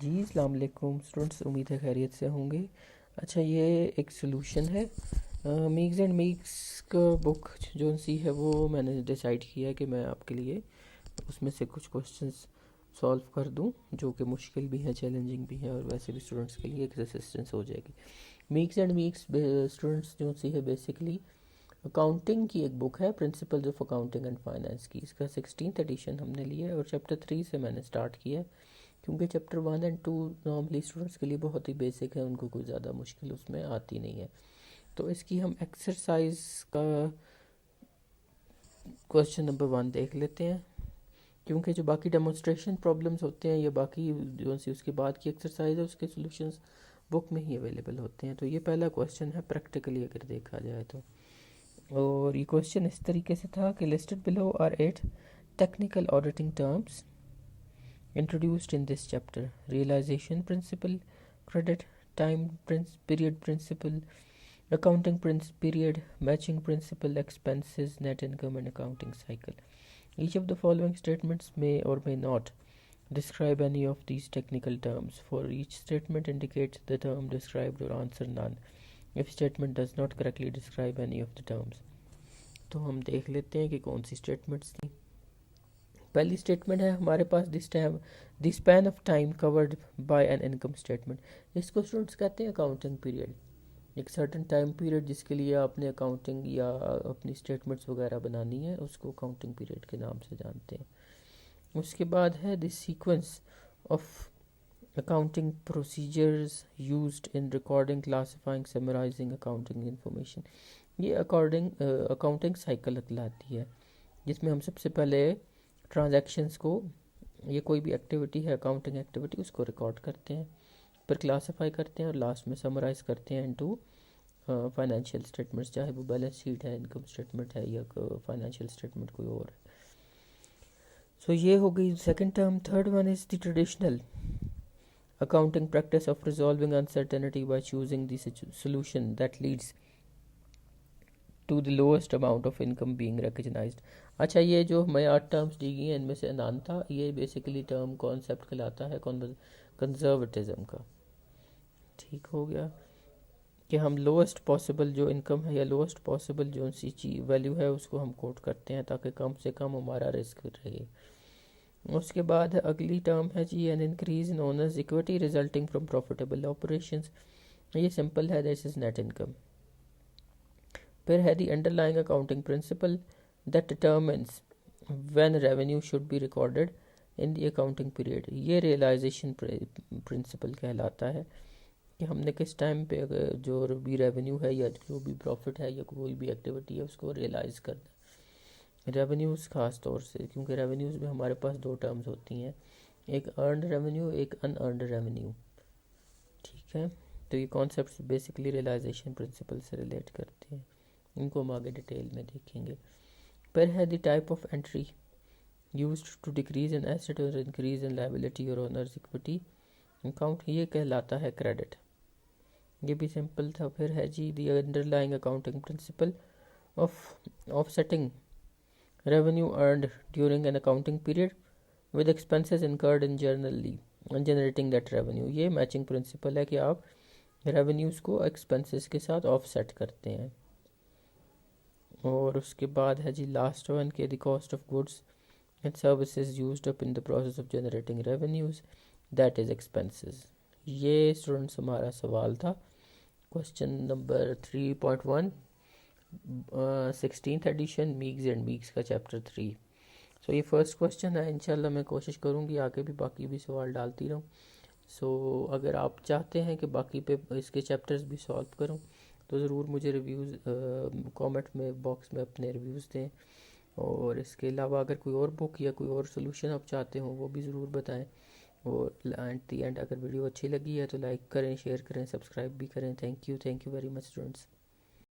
جی السلام علیکم اسٹوڈنٹس، امید ہے خیریت سے ہوں گے۔ اچھا، یہ ایک سلوشن ہے میگز اینڈ میگز کا بک جو سی ہے، وہ میں نے ڈیسائیڈ کیا ہے کہ میں آپ کے لیے اس میں سے کچھ کوشچنس سولو کر دوں جو کہ مشکل بھی ہیں، چیلنجنگ بھی ہیں، اور ویسے بھی اسٹوڈنٹس کے لیے ایک اسسٹنس ہو جائے گی۔ میگز اینڈ میگز اسٹوڈنٹس جو سی ہے بیسکلی اکاؤنٹنگ کی ایک بک ہے، principles of accounting and finance کی۔ اس کا 16th ایڈیشن ہم نے لیا ہے اور چیپٹر 3 سے میں نے سٹارٹ کیا ہے، کیونکہ چیپٹر 1 اور 2 نارملی اسٹوڈنٹس کے لیے بہت ہی بیسک ہے، ان کو کوئی زیادہ مشکل اس میں آتی نہیں ہے۔ تو اس کی ہم ایکسرسائز کا کوشچن نمبر 1 دیکھ لیتے ہیں، کیونکہ جو باقی ڈیمونسٹریشن پرابلمز ہوتے ہیں یا باقی جو سی اس کے بعد کی ایکسرسائز ہے، اس کے سولوشنز بک میں ہی اویلیبل ہوتے ہیں۔ تو یہ پہلا کوشچن ہے پریکٹیکلی اگر دیکھا جائے تو، اور یہ کوشچن اس طریقے سے تھا کہ listed below are 8 technical auditing terms introduced in this chapter: realization principle, credit time period principle, accounting period, matching principle, expenses, net income, and accounting cycle. Each of the following statements may or may not describe any of these technical terms. For each statement indicate the term described or answer none if statement does not correctly describe any of the terms. تو ہم دیکھ لیتے ہیں کہ کون سی statements تھیں۔ پہلی statement ہے ہمارے پاس the span of time covered by an income statement. اس کو اسٹوڈنٹس کہتے ہیں اکاؤنٹنگ پیریڈ، ایک سرٹن ٹائم پیریڈ جس کے لیے آپ نے اکاؤنٹنگ یا اپنی اسٹیٹمنٹس وغیرہ بنانی ہے، اس کو اکاؤنٹنگ پیریڈ کے نام سے جانتے ہیں۔ اس کے بعد ہے the sequence of accounting procedures used in recording, classifying, summarising accounting information. یہ اکاؤنٹنگ سائیکل کہلاتی ہے، جس میں ہم سب سے پہلے ٹرانزیکشنز کو، یہ کوئی بھی ایکٹیویٹی ہے اکاؤنٹنگ ایکٹیویٹی، اس کو ریکارڈ کرتے ہیں، پھر کلاسیفائی کرتے ہیں اور لاسٹ میں سمرائز کرتے ہیں انٹو فائنینشیل اسٹیٹمنٹس، چاہے وہ بیلنس شیٹ ہے، انکم اسٹیٹمنٹ ہے، یا فائنینشیل اسٹیٹمنٹ کوئی اور ہے۔ سو یہ ہو گئی second term. Third one is the traditional accounting practice of resolving uncertainty by choosing the solution that leads to the lowest amount of income being recognized۔ اچھا، یہ جو ہمیں 8 ٹرمز دی گئی ہیں، ان میں سے نان تھا، یہ بیسیکلی ٹرم کانسیپٹ کہلاتا ہے کنزرویٹزم کا۔ ٹھیک ہو گیا کہ ہم لوسٹ پاسبل جو انکم ہے یا لوسٹ پاسبل جو سی ویلیو ہے اس کو ہم کوٹ کرتے ہیں تاکہ کم سے کم ہمارا رسک رہے۔ اس کے بعد اگلی ٹرم ہے جی an increase in owners equity resulting from profitable operations. یہ سمپل ہے، دیٹ از نیٹ انکم۔ پھر ہے the underlying accounting principle that determines when revenue should be recorded in the accounting period. یہ realisation principle کہلاتا ہے کہ ہم نے کس ٹائم پہ جو بھی ریونیو ہے یا جو بھی پروفٹ ہے یا کوئی بھی ایکٹیویٹی ہے اس کو ریئلائز کرنا ہے۔ ریونیوز خاص طور سے، کیونکہ ریونیوز میں ہمارے پاس 2 ٹرمز ہوتی ہیں، ایک ارنڈ ریونیو، ایک ان ارنڈ ریونیو۔ ٹھیک ہے، تو یہ کانسیپٹس بیسکلی ریئلائزیشن پرنسپل سے ریلیٹ کرتے ہیں، ان کو ہم آگے ڈیٹیل میں دیکھیں گے۔ پھر ہے the type of entry used to decrease in asset اور انکریز ان لائبلٹی اور اونرز ایکویٹی اکاؤنٹ، یہ کہلاتا ہے کریڈٹ۔ یہ بھی سمپل تھا۔ پھر ہے جی the underlying accounting principle of setting revenue earned during an accounting period with expenses incurred in generating that revenue۔ یہ میچنگ پرنسپل ہے کہ آپ ریونیوز کو ایکسپنسز کے ساتھ آف سیٹ کرتے ہیں۔ اور اس کے بعد ہے جی لاسٹ ون کے the cost of goods and services used up in the process of generating revenues that is expenses. یہ اسٹوڈنٹس ہمارا سوال تھا، question number 3.1 16th edition Meigs and Meigs کا چیپٹر 3۔ سو یہ فرسٹ کوشچن ہے، انشاءاللہ میں کوشش کروں گی آگے بھی باقی بھی سوال ڈالتی رہوں۔ سو اگر آپ چاہتے ہیں کہ باقی پہ اس کے چیپٹرز بھی سالو کروں تو ضرور مجھے ریویوز کامنٹ میں باکس میں اپنے ریویوز دیں، اور اس کے علاوہ اگر کوئی اور بک یا کوئی اور سولوشن آپ چاہتے ہوں وہ بھی ضرور بتائیں، اور ایٹ دی اینڈ اگر ویڈیو اچھی لگی ہے تو لائک کریں، شیئر کریں، سبسکرائب بھی کریں۔ Thank you very much students.